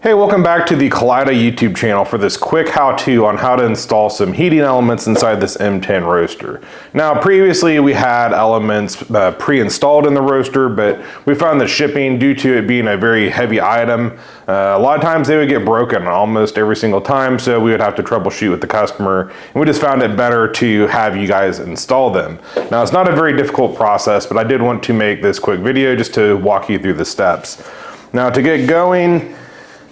Hey, welcome back to the Kaleido YouTube channel for this quick how-to on how to install some heating elements inside this M10 roaster. Now, previously we had elements pre-installed in the roaster, but we found that shipping, due to it being a very heavy item, a lot of times they would get broken almost every single time, so we would have to troubleshoot with the customer, and we just found it better to have you guys install them. Now, it's not a very difficult process, but I did want to make this quick video just to walk you through the steps. Now, to get going,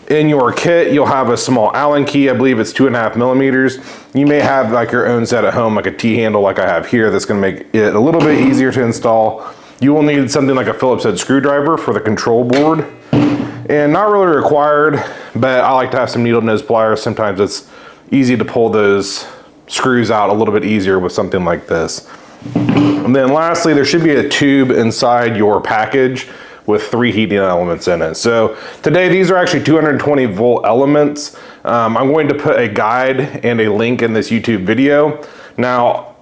in your kit, you'll have a small Allen key. I believe it's 2.5 millimeters. You may have like your own set at home, like a T-handle like I have here. That's gonna make it a little bit easier to install. You will need something like a Phillips head screwdriver for the control board. And not really required, but I like to have some needle nose pliers. Sometimes it's easy to pull those screws out a little bit easier with something like this. And then lastly, there should be a tube inside your package with 3 heating elements in it. So today, these are actually 220 volt elements. I'm going to put a guide and a link in this YouTube video. Now,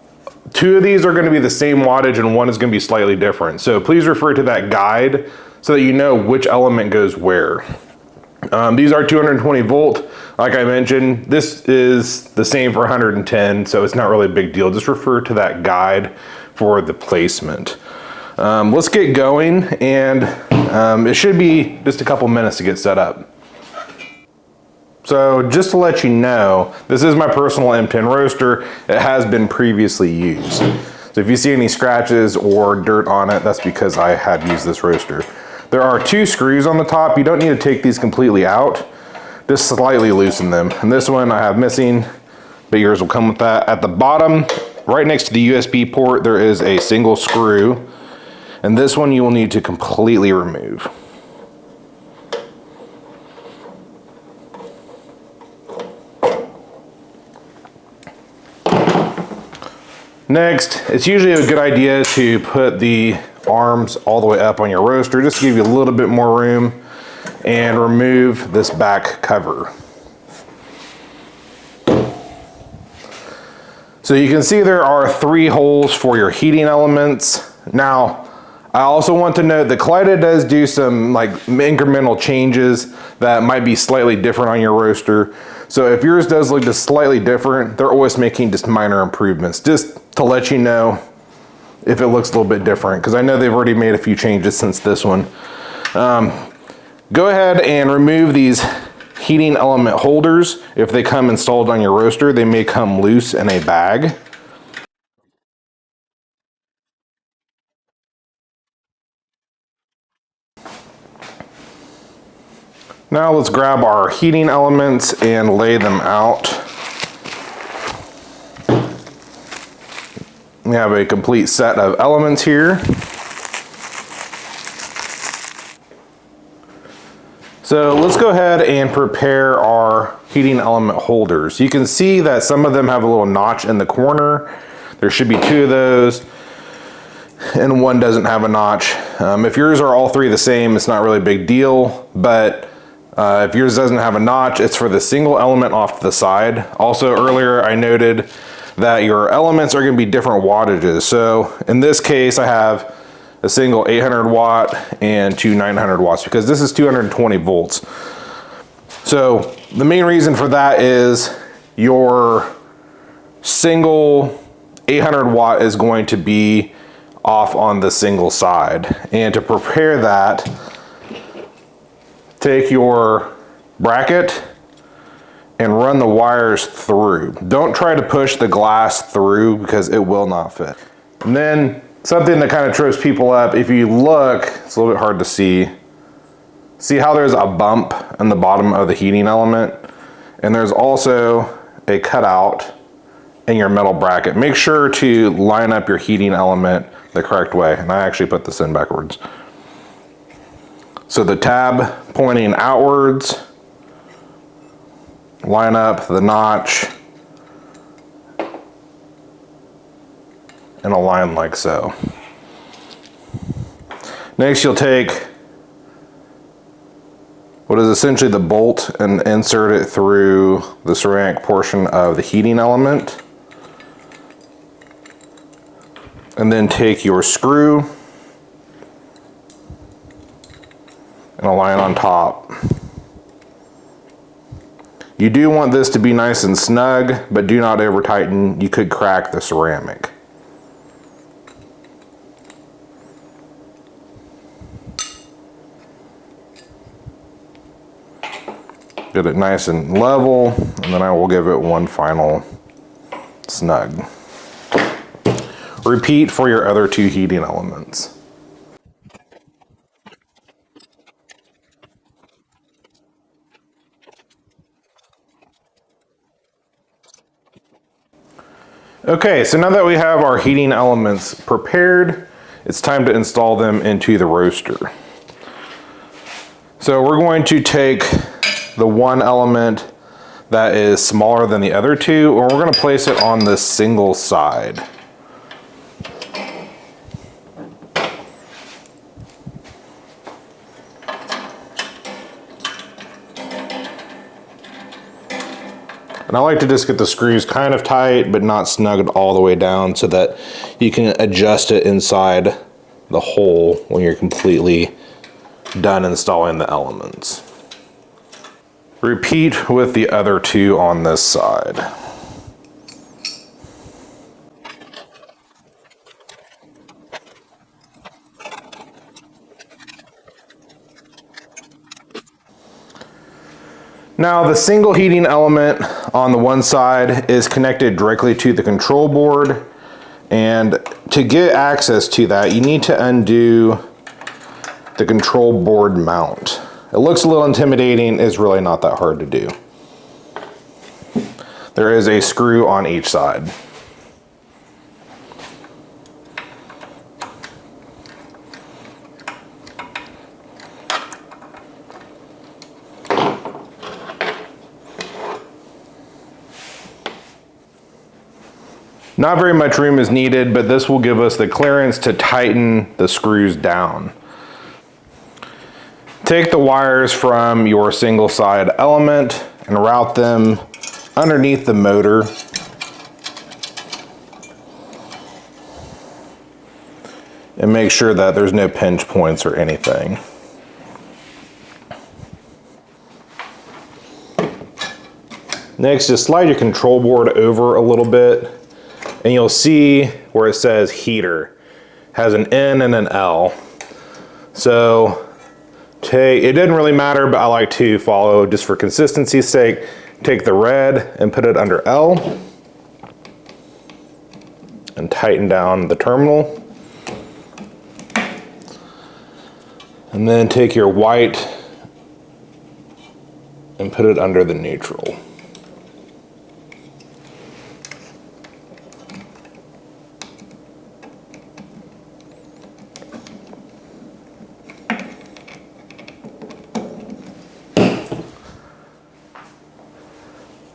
2 of these are gonna be the same wattage and 1 is gonna be slightly different. So please refer to that guide so that you know which element goes where. These are 220 volt. Like I mentioned, this is the same for 110, so it's not really a big deal. Just refer to that guide for the placement. Let's get going, and it should be just a couple minutes to get set up. So just to let you know, this is my personal M10 roaster. It has been previously used. So if you see any scratches or dirt on it, that's because I have used this roaster. There are 2 screws on the top. You don't need to take these completely out. Just slightly loosen them. And this one I have missing, but yours will come with that. At the bottom, right next to the USB port, there is a single screw. And this one you will need to completely remove. Next, it's usually a good idea to put the arms all the way up on your roaster, just to give you a little bit more room, and remove this back cover. So you can see there are 3 holes for your heating elements. Now, I also want to note that Kaleido does do some like incremental changes that might be slightly different on your roaster. So if yours does look just slightly different, they're always making just minor improvements, just to let you know if it looks a little bit different, because I know they've already made a few changes since this one. Go ahead and remove these heating element holders. If they come installed on your roaster, they may come loose in a bag. Now let's grab our heating elements and lay them out. We have a complete set of elements here. So let's go ahead and prepare our heating element holders. You can see that some of them have a little notch in the corner. There should be 2 of those, and 1 doesn't have a notch. If yours are all 3 the same, it's not really a big deal, but if yours doesn't have a notch, it's for the single element off to the side. Also, earlier I noted that your elements are going to be different wattages. So in this case, I have a single 800 watt and 2 900 watts because this is 220 volts. So the main reason for that is your single 800 watt is going to be off on the single side. And to prepare that, take your bracket and run the wires through. Don't try to push the glass through because it will not fit. And then something that kind of trips people up, if you look, it's a little bit hard to see. See how there's a bump in the bottom of the heating element? And there's also a cutout in your metal bracket. Make sure to line up your heating element the correct way. And I actually put this in backwards. So the tab pointing outwards, line up the notch, and align like so. Next, you'll take what is essentially the bolt and insert it through the ceramic portion of the heating element. And then take your screw and align on top. You do want this to be nice and snug, but do not over tighten. You could crack the ceramic. Get it nice and level, and then I will give it one final snug. Repeat for your other two heating elements. Okay, so now that we have our heating elements prepared, it's time to install them into the roaster. So we're going to take the one element that is smaller than the other two, and we're going to place it on the single side. And I like to just get the screws kind of tight, but not snugged all the way down so that you can adjust it inside the hole when you're completely done installing the elements. Repeat with the other two on this side. Now the single heating element on the one side is connected directly to the control board, and to get access to that you need to undo the control board mount. It looks a little intimidating, it's really not that hard to do. There is a screw on each side. Not very much room is needed, but this will give us the clearance to tighten the screws down. Take the wires from your single side element and route them underneath the motor. And make sure that there's no pinch points or anything. Next, just slide your control board over a little bit, and you'll see where it says heater. It has an N and an L. So it didn't really matter, but I like to follow, just for consistency's sake, take the red and put it under L and tighten down the terminal. And then take your white and put it under the neutral.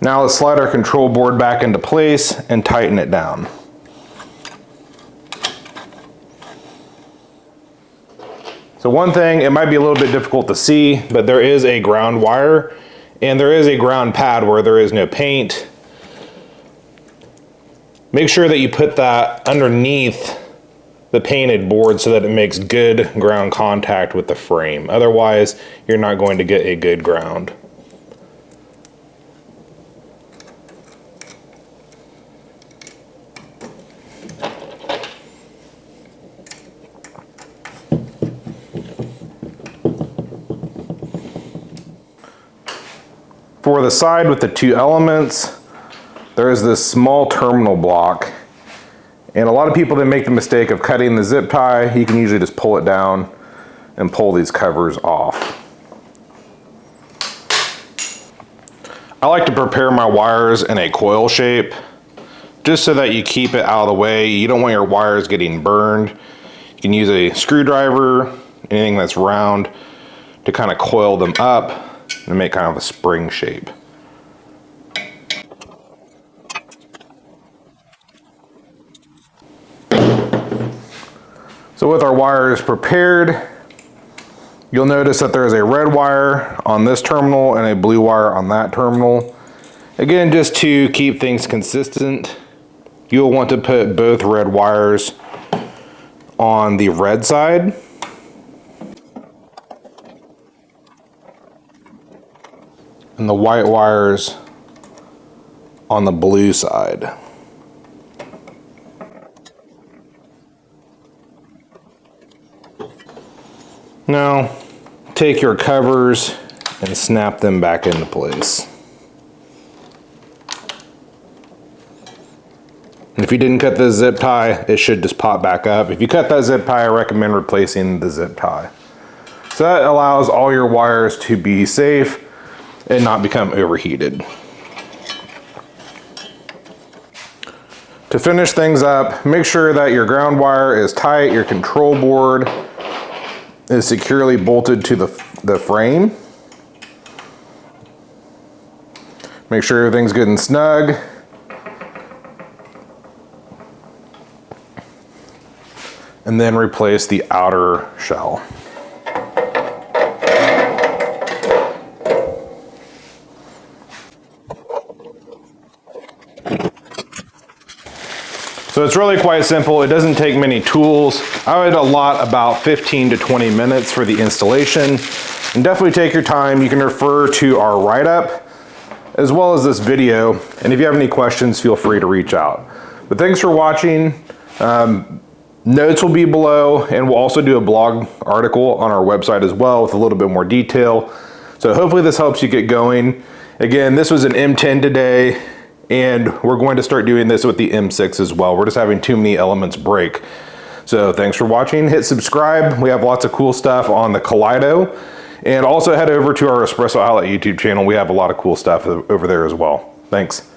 Now let's slide our control board back into place and tighten it down. So one thing, it might be a little bit difficult to see, but there is a ground wire and there is a ground pad where there is no paint. Make sure that you put that underneath the painted board so that it makes good ground contact with the frame. Otherwise, you're not going to get a good ground. For the side with the two elements, there is this small terminal block, and a lot of people that make the mistake of cutting the zip tie, you can usually just pull it down and pull these covers off. I like to prepare my wires in a coil shape, just so that you keep it out of the way. You don't want your wires getting burned. You can use a screwdriver, anything that's round, to kind of coil them up and make kind of a spring shape. So with our wires prepared, you'll notice that there is a red wire on this terminal and a blue wire on that terminal. Again, just to keep things consistent, you'll want to put both red wires on the red side. and the white wires on the blue side. Now, take your covers and snap them back into place. And if you didn't cut the zip tie, it should just pop back up. If you cut that zip tie, I recommend replacing the zip tie. So that allows all your wires to be safe and not become overheated. To finish things up, make sure that your ground wire is tight, your control board is securely bolted to the frame. Make sure everything's good and snug. And then replace the outer shell. So it's really quite simple. It doesn't take many tools. I would allot about 15 to 20 minutes for the installation. And definitely take your time. You can refer to our write-up as well as this video. And if you have any questions, feel free to reach out. But thanks for watching. Notes will be below, and we'll also do a blog article on our website as well with a little bit more detail. So hopefully this helps you get going. Again, this was an M10 today, and we're going to start doing this with the M6 as well. We're just having too many elements break. So thanks for watching. Hit subscribe. We have lots of cool stuff on the Kaleido, and also head over to our Espresso Outlet YouTube channel. We have a lot of cool stuff over there as well. Thanks.